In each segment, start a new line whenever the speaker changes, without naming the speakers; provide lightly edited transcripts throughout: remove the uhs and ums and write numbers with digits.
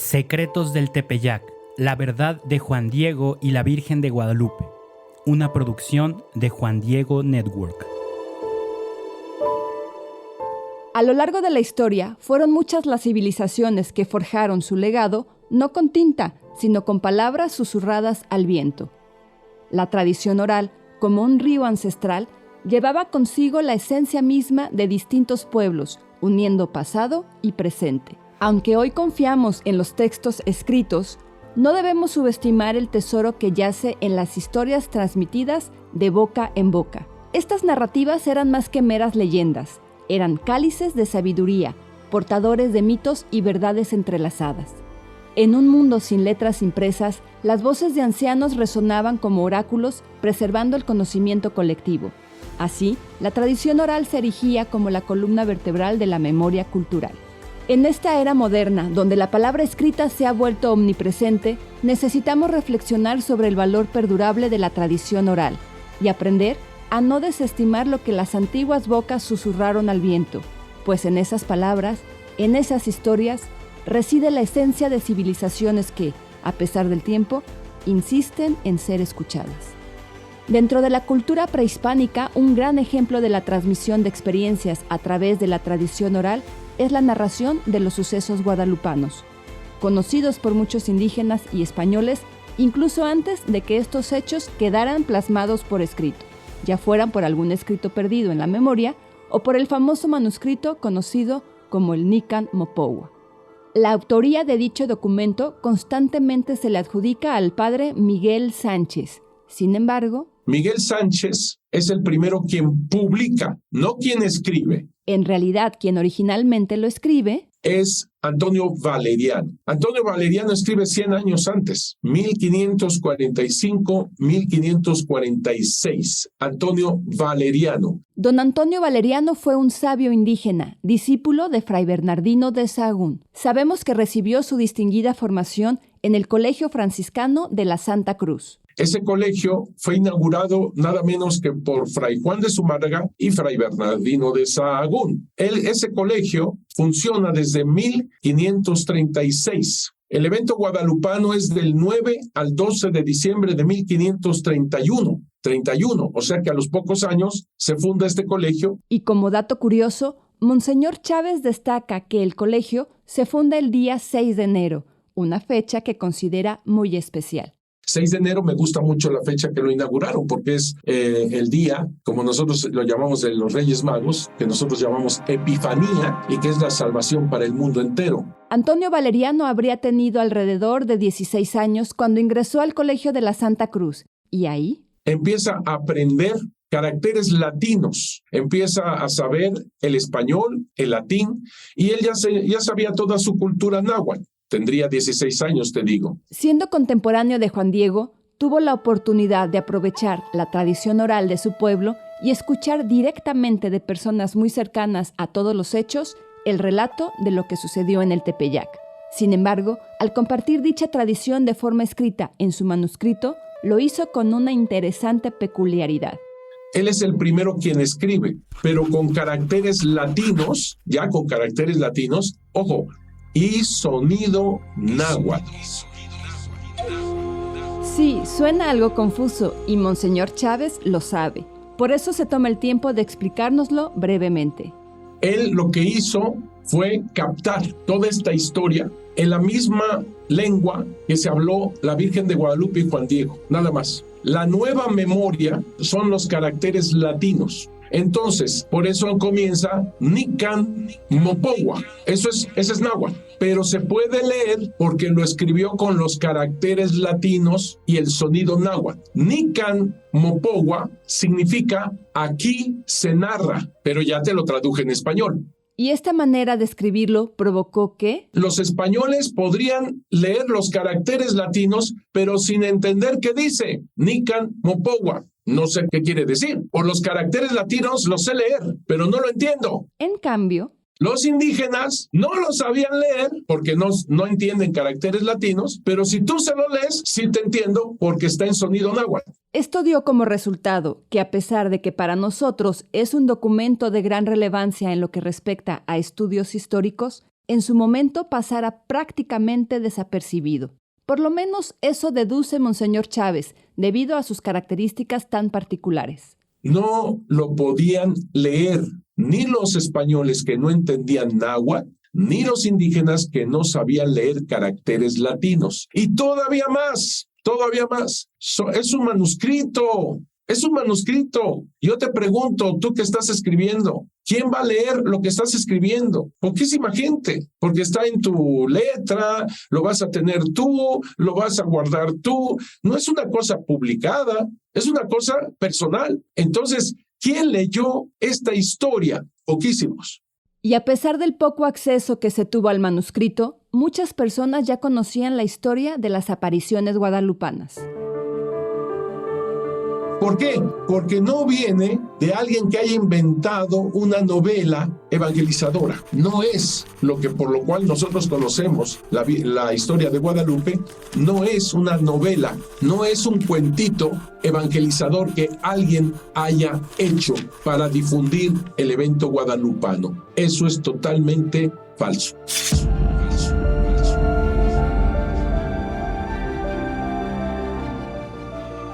Secretos del Tepeyac, la verdad de Juan Diego y la Virgen de Guadalupe. Una producción de Juan Diego Network.
A lo largo de la historia, fueron muchas las civilizaciones que forjaron su legado, no con tinta, sino con palabras susurradas al viento. La tradición oral, como un río ancestral, llevaba consigo la esencia misma de distintos pueblos, uniendo pasado y presente. Aunque hoy confiamos en los textos escritos, no debemos subestimar el tesoro que yace en las historias transmitidas de boca en boca. Estas narrativas eran más que meras leyendas, eran cálices de sabiduría, portadores de mitos y verdades entrelazadas. En un mundo sin letras impresas, las voces de ancianos resonaban como oráculos, preservando el conocimiento colectivo. Así, la tradición oral se erigía como la columna vertebral de la memoria cultural. En esta era moderna, donde la palabra escrita se ha vuelto omnipresente, necesitamos reflexionar sobre el valor perdurable de la tradición oral y aprender a no desestimar lo que las antiguas bocas susurraron al viento, pues en esas palabras, en esas historias, reside la esencia de civilizaciones que, a pesar del tiempo, insisten en ser escuchadas. Dentro de la cultura prehispánica, un gran ejemplo de la transmisión de experiencias a través de la tradición oral es la narración de los sucesos guadalupanos, conocidos por muchos indígenas y españoles incluso antes de que estos hechos quedaran plasmados por escrito, ya fueran por algún escrito perdido en la memoria o por el famoso manuscrito conocido como el Nican Mopohua. La autoría de dicho documento constantemente se le adjudica al padre Miguel Sánchez. Sin embargo,
Miguel Sánchez es el primero quien publica, no quien escribe.
En realidad, quien originalmente lo escribe
es Antonio Valeriano. Antonio Valeriano escribe 100 años antes, 1545-1546. Antonio Valeriano.
Don Antonio Valeriano fue un sabio indígena, discípulo de Fray Bernardino de Sahagún. Sabemos que recibió su distinguida formación en el Colegio Franciscano de la Santa Cruz.
Ese colegio fue inaugurado nada menos que por Fray Juan de Zumárraga y Fray Bernardino de Sahagún. Ese colegio funciona desde 1536. El evento guadalupano es del 9 al 12 de diciembre de 1531. O sea que a los pocos años se funda este colegio.
Y como dato curioso, Monseñor Chávez destaca que el colegio se funda el día 6 de enero, una fecha que considera muy especial.
6 de enero me gusta mucho la fecha que lo inauguraron porque es el día, como nosotros lo llamamos de los Reyes Magos, que nosotros llamamos Epifanía y que es la salvación para el mundo entero.
Antonio Valeriano habría tenido alrededor de 16 años cuando ingresó al Colegio de la Santa Cruz y ahí
empieza a aprender caracteres latinos, empieza a saber el español, el latín y él ya sabía toda su cultura náhuatl. Tendría 16 años, te digo.
Siendo contemporáneo de Juan Diego, tuvo la oportunidad de aprovechar la tradición oral de su pueblo y escuchar directamente de personas muy cercanas a todos los hechos el relato de lo que sucedió en el Tepeyac. Sin embargo, al compartir dicha tradición de forma escrita en su manuscrito, lo hizo con una interesante peculiaridad.
Él es el primero quien escribe, pero con caracteres latinos, ojo, y sonido náhuatl.
Sí, suena algo confuso y Monseñor Chávez lo sabe. Por eso se toma el tiempo de explicárnoslo brevemente.
Él lo que hizo fue captar toda esta historia en la misma lengua que se habló la Virgen de Guadalupe y Juan Diego, nada más. La nueva memoria son los caracteres latinos. Entonces, por eso comienza Nican Mopohua. Ese es náhuatl, pero se puede leer porque lo escribió con los caracteres latinos y el sonido náhuatl. Nican Mopohua significa aquí se narra, pero ya te lo traduje en español.
Y esta manera de escribirlo provocó que
los españoles podrían leer los caracteres latinos, pero sin entender qué dice Nican Mopohua. No sé qué quiere decir. Por los caracteres latinos los sé leer, pero no lo entiendo.
En cambio,
los indígenas no lo sabían leer porque no entienden caracteres latinos, pero si tú se lo lees, sí te entiendo porque está en sonido náhuatl.
Esto dio como resultado que a pesar de que para nosotros es un documento de gran relevancia en lo que respecta a estudios históricos, en su momento pasara prácticamente desapercibido. Por lo menos eso deduce Monseñor Chávez, debido a sus características tan particulares.
No lo podían leer ni los españoles que no entendían náhuatl, ni los indígenas que no sabían leer caracteres latinos. Y todavía más. Es un manuscrito. Es un manuscrito. Yo te pregunto, tú que estás escribiendo, ¿quién va a leer lo que estás escribiendo? Poquísima gente, porque está en tu letra, lo vas a tener tú, lo vas a guardar tú. No es una cosa publicada, es una cosa personal. Entonces, ¿quién leyó esta historia? Poquísimos.
Y a pesar del poco acceso que se tuvo al manuscrito, muchas personas ya conocían la historia de las apariciones guadalupanas.
¿Por qué? Porque no viene de alguien que haya inventado una novela evangelizadora. No es por lo cual nosotros conocemos la historia de Guadalupe. No es una novela, no es un cuentito evangelizador que alguien haya hecho para difundir el evento guadalupano. Eso es totalmente falso.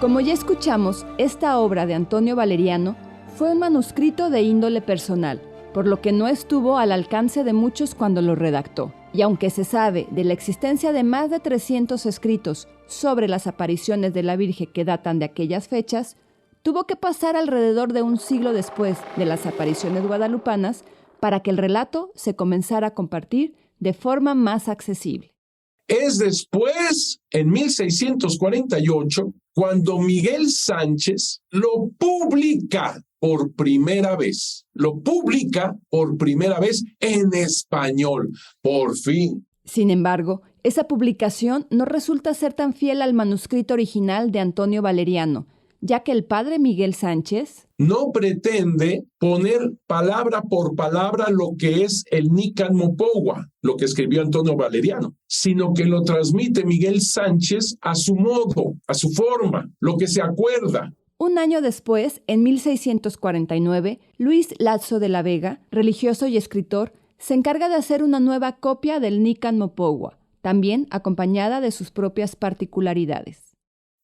Como ya escuchamos, esta obra de Antonio Valeriano fue un manuscrito de índole personal, por lo que no estuvo al alcance de muchos cuando lo redactó. Y aunque se sabe de la existencia de más de 300 escritos sobre las apariciones de la Virgen que datan de aquellas fechas, tuvo que pasar alrededor de un siglo después de las apariciones guadalupanas para que el relato se comenzara a compartir de forma más accesible.
Es después, en 1648, cuando Miguel Sánchez lo publica por primera vez. Lo publica por primera vez en español, por fin.
Sin embargo, esa publicación no resulta ser tan fiel al manuscrito original de Antonio Valeriano, ya que el padre Miguel Sánchez
no pretende poner palabra por palabra lo que es el Nican Mopogua, lo que escribió Antonio Valeriano, sino que lo transmite Miguel Sánchez a su modo, a su forma, lo que se acuerda.
Un año después, en 1649, Luis Lazo de la Vega, religioso y escritor, se encarga de hacer una nueva copia del Nican Mopogua, también acompañada de sus propias particularidades.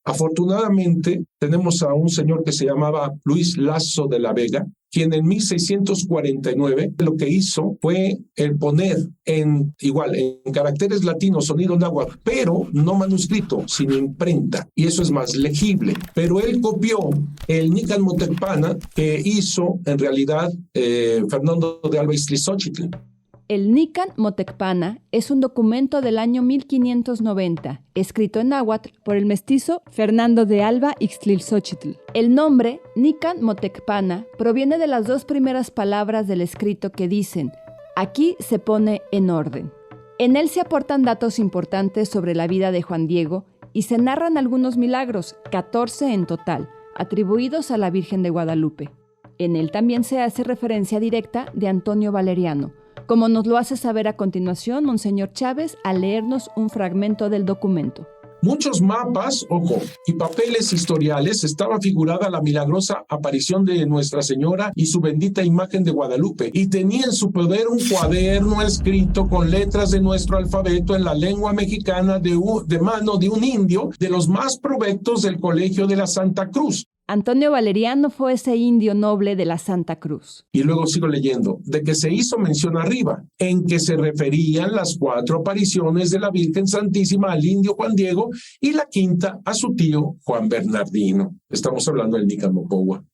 Afortunadamente, tenemos a un señor que se llamaba Luis Lazo de la Vega, quien en 1649 lo que hizo fue el poner en caracteres latinos, sonido náhuatl, pero no manuscrito, sino imprenta, y eso es más legible. Pero él copió el Nican Motecpana que hizo en realidad Fernando de Alba Ixtlilxóchitl.
El Nican Motecpana es un documento del año 1590, escrito en náhuatl por el mestizo Fernando de Alba Ixtlilxóchitl. El nombre Nican Motecpana proviene de las dos primeras palabras del escrito que dicen: aquí se pone en orden. En él se aportan datos importantes sobre la vida de Juan Diego y se narran algunos milagros, 14 en total, atribuidos a la Virgen de Guadalupe. En él también se hace referencia directa de Antonio Valeriano, como nos lo hace saber a continuación Monseñor Chávez al leernos un fragmento del documento.
Muchos mapas, y papeles historiales estaba figurada la milagrosa aparición de Nuestra Señora y su bendita imagen de Guadalupe, y tenía en su poder un cuaderno escrito con letras de nuestro alfabeto en la lengua mexicana de mano de un indio de los más provectos del Colegio de la Santa Cruz.
Antonio Valeriano fue ese indio noble de la Santa Cruz.
Y luego sigo leyendo, de que se hizo mención arriba, en que se referían las 4 apariciones de la Virgen Santísima al indio Juan Diego y la 5ª a su tío Juan Bernardino. Estamos hablando del Nican Mopogua.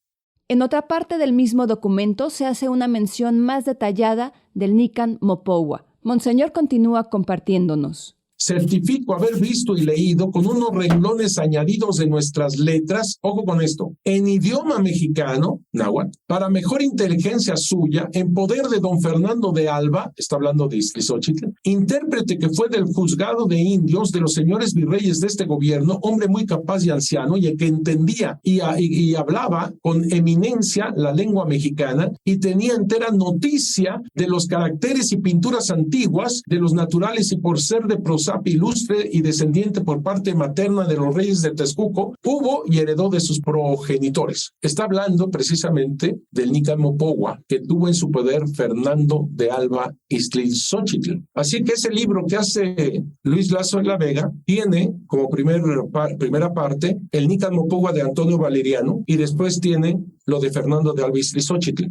En otra parte del mismo documento se hace una mención más detallada del Nican Mopogua. Monseñor continúa compartiéndonos.
Certifico haber visto y leído con unos renglones añadidos de nuestras letras, ojo con esto, en idioma mexicano, náhuatl, para mejor inteligencia suya, en poder de don Fernando de Alba, está hablando de Ixtlilxóchitl, intérprete que fue del juzgado de indios de los señores virreyes de este gobierno, hombre muy capaz y anciano, y que entendía y hablaba con eminencia la lengua mexicana, y tenía entera noticia de los caracteres y pinturas antiguas, de los naturales y por ser de prosaico Totosapi, ilustre y descendiente por parte materna de los reyes de Texcoco, hubo y heredó de sus progenitores. Está hablando precisamente del Nican Mopogua, que tuvo en su poder Fernando de Alba Ixtlilxóchitl. Así que ese libro que hace Luis Lazo de la Vega tiene como primera parte el Nican Mopogua de Antonio Valeriano y después tiene lo de Fernando de Alba Ixtlilxóchitl.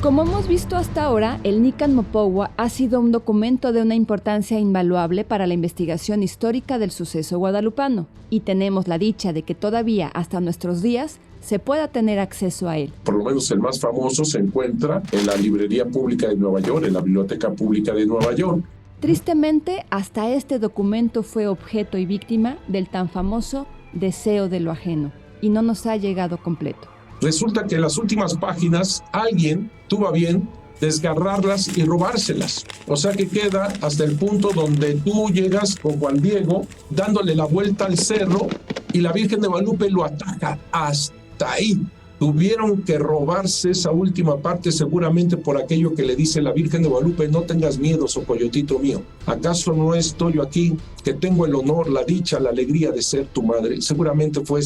Como hemos visto hasta ahora, el Nican Mopogua ha sido un documento de una importancia invaluable para la investigación histórica del suceso guadalupano, y tenemos la dicha de que todavía hasta nuestros días se pueda tener acceso a él.
Por lo menos el más famoso se encuentra en la Librería Pública de Nueva York, en la Biblioteca Pública de Nueva York.
Tristemente, hasta este documento fue objeto y víctima del tan famoso deseo de lo ajeno, y no nos ha llegado completo.
Resulta que en las últimas páginas alguien tuvo a bien desgarrarlas y robárselas. O sea que queda hasta el punto donde tú llegas con Juan Diego dándole la vuelta al cerro y la Virgen de Guadalupe lo ataca. Hasta ahí. Tuvieron que robarse esa última parte seguramente por aquello que le dice la Virgen de Guadalupe: no tengas miedo, socoyotito mío. ¿Acaso no estoy yo aquí, que tengo el honor, la dicha, la alegría de ser tu madre? Seguramente fue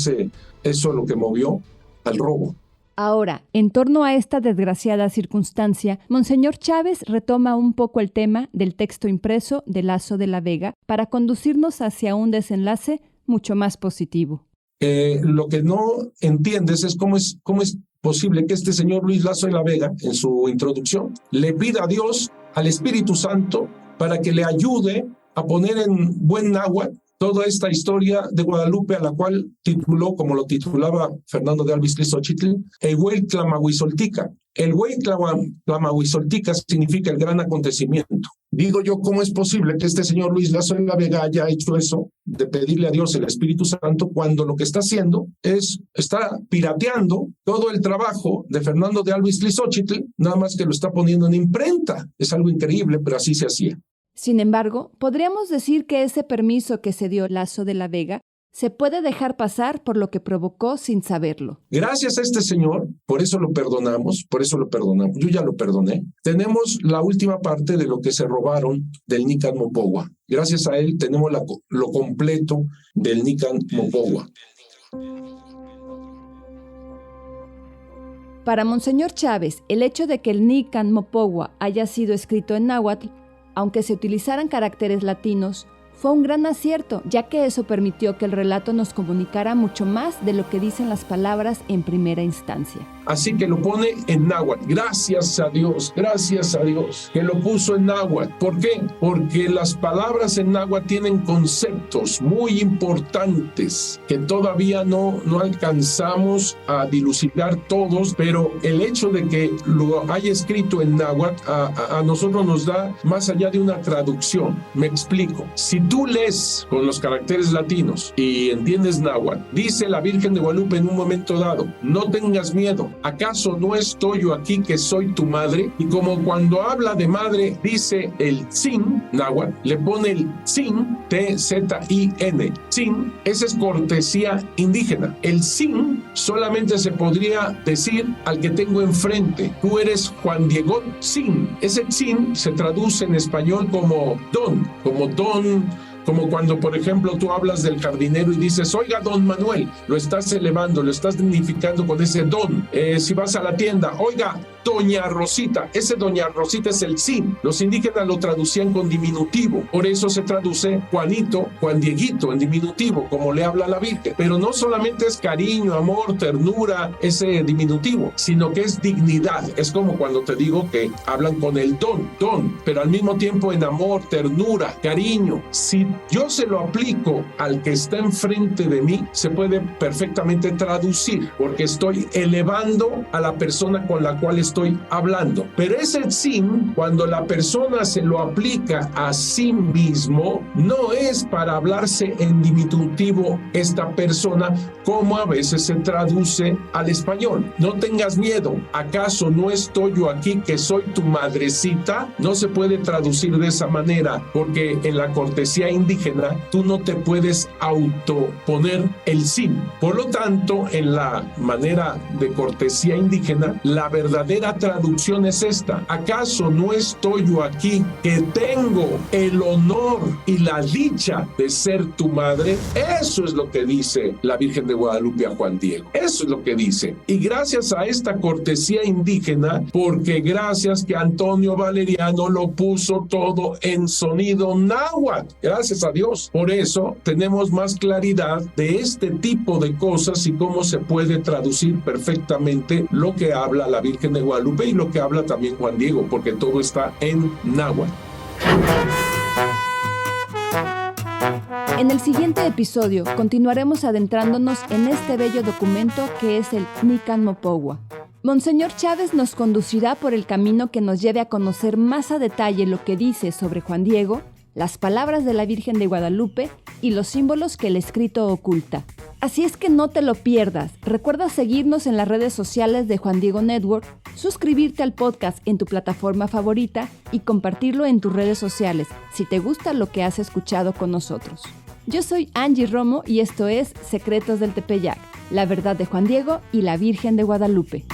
eso lo que movió al robo.
Ahora, en torno a esta desgraciada circunstancia, Monseñor Chávez retoma un poco el tema del texto impreso de Lazo de la Vega para conducirnos hacia un desenlace mucho más positivo.
Lo que no entiendes es cómo es posible que este señor Luis Lazo de la Vega, en su introducción, le pida a Dios, al Espíritu Santo, para que le ayude a poner en buen náhuatl toda esta historia de Guadalupe, a la cual tituló, como lo titulaba Fernando de Alba Ixtlilxóchitl, Ehuel Tlamahuizoltica. El Ehuel Tlamahuizoltica significa el gran acontecimiento. Digo yo, ¿cómo es posible que este señor Luis Lazo de la Vega haya hecho eso, de pedirle a Dios el Espíritu Santo, cuando lo que está haciendo está pirateando todo el trabajo de Fernando de Alba Ixtlilxóchitl, nada más que lo está poniendo en imprenta? Es algo increíble, pero así se hacía.
Sin embargo, podríamos decir que ese permiso que se dio Lazo de la Vega se puede dejar pasar por lo que provocó sin saberlo.
Gracias a este señor, por eso lo perdonamos, yo ya lo perdoné. Tenemos la última parte de lo que se robaron del Nican Mopogua. Gracias a él tenemos lo completo del Nican Mopogua.
Para Monseñor Chávez, el hecho de que el Nican Mopogua haya sido escrito en náhuatl, aunque se utilizaran caracteres latinos, fue un gran acierto, ya que eso permitió que el relato nos comunicara mucho más de lo que dicen las palabras en primera instancia.
Así que lo pone en náhuatl. Gracias a Dios que lo puso en náhuatl. ¿Por qué? Porque las palabras en náhuatl tienen conceptos muy importantes que todavía no alcanzamos a dilucidar todos, pero el hecho de que lo haya escrito en náhuatl a nosotros nos da más allá de una traducción. Me explico. Si tú lees con los caracteres latinos y entiendes náhuatl, dice la Virgen de Guadalupe en un momento dado: no tengas miedo, ¿acaso no estoy yo aquí, que soy tu madre? Y como cuando habla de madre dice el tzin náhuatl, le pone el tzin, T-Z-I-N, tzin. Esa es cortesía indígena. El tzin solamente se podría decir al que tengo enfrente: tú eres Juan Diego Tzin. Ese tzin se traduce en español como don, como cuando, por ejemplo, tú hablas del jardinero y dices: oiga, don Manuel, lo estás elevando, lo estás dignificando con ese don. Si vas a la tienda: oiga, doña Rosita. Ese doña Rosita es el tzin. Los indígenas lo traducían con diminutivo, por eso se traduce Juanito, Juan Dieguito en diminutivo, como le habla la Virgen. Pero no solamente es cariño, amor, ternura, ese diminutivo, sino que es dignidad. Es como cuando te digo que hablan con el don, pero al mismo tiempo en amor, ternura, cariño. Si yo se lo aplico al que está enfrente de mí, se puede perfectamente traducir, porque estoy elevando a la persona con la cual estoy hablando. Pero ese tzin, cuando la persona se lo aplica a sí mismo, no es para hablarse en diminutivo esta persona, como a veces se traduce al español. No tengas miedo, ¿acaso no estoy yo aquí, que soy tu madrecita? No se puede traducir de esa manera, porque en la cortesía indígena tú no te puedes autoponer el tzin. Por lo tanto, en la manera de cortesía indígena, la verdadera verdadera traducción es esta: ¿acaso no estoy yo aquí, que tengo el honor y la dicha de ser tu madre? Eso es lo que dice la Virgen de Guadalupe a Juan Diego. Eso es lo que dice. Y gracias a esta cortesía indígena, porque gracias que Antonio Valeriano lo puso todo en sonido náhuatl, gracias a Dios. Por eso tenemos más claridad de este tipo de cosas y cómo se puede traducir perfectamente lo que habla la Virgen de Guadalupe y lo que habla también Juan Diego, porque todo está en náhuatl.
En el siguiente episodio continuaremos adentrándonos en este bello documento que es el Nican Mopogua. Monseñor Chávez nos conducirá por el camino que nos lleve a conocer más a detalle lo que dice sobre Juan Diego, las palabras de la Virgen de Guadalupe y los símbolos que el escrito oculta. Así es que no te lo pierdas. Recuerda seguirnos en las redes sociales de Juan Diego Network, suscribirte al podcast en tu plataforma favorita y compartirlo en tus redes sociales si te gusta lo que has escuchado con nosotros. Yo soy Angie Romo y esto es Secretos del Tepeyac, la verdad de Juan Diego y la Virgen de Guadalupe.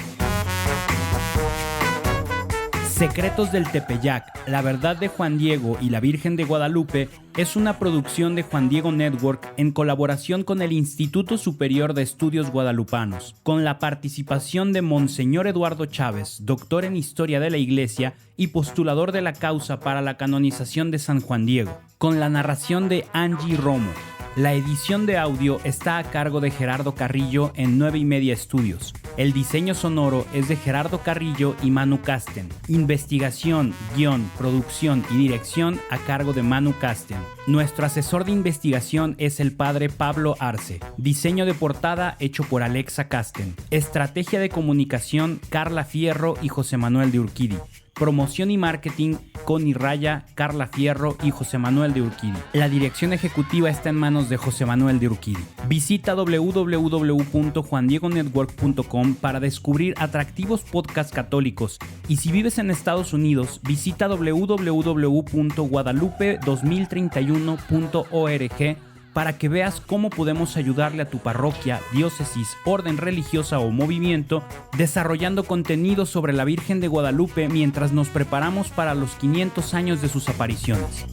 Secretos del Tepeyac, la verdad de Juan Diego y la Virgen de Guadalupe es una producción de Juan Diego Network en colaboración con el Instituto Superior de Estudios Guadalupanos, con la participación de Monseñor Eduardo Chávez, doctor en Historia de la Iglesia y postulador de la causa para la canonización de San Juan Diego, con la narración de Angie Romo. La edición de audio está a cargo de Gerardo Carrillo en 9 y Media Estudios. El diseño sonoro es de Gerardo Carrillo y Manu Casten. Investigación, guión, producción y dirección a cargo de Manu Casten. Nuestro asesor de investigación es el padre Pablo Arce. Diseño de portada hecho por Alexa Casten. Estrategia de comunicación Carla Fierro y José Manuel de Urquidi. Promoción y marketing, Connie Raya, Carla Fierro y José Manuel de Urquidi. La dirección ejecutiva está en manos de José Manuel de Urquidi. Visita www.juandiegonetwork.com para descubrir atractivos podcasts católicos. Y si vives en Estados Unidos, visita www.guadalupe2031.org para que veas cómo podemos ayudarle a tu parroquia, diócesis, orden religiosa o movimiento, desarrollando contenido sobre la Virgen de Guadalupe mientras nos preparamos para los 500 años de sus apariciones.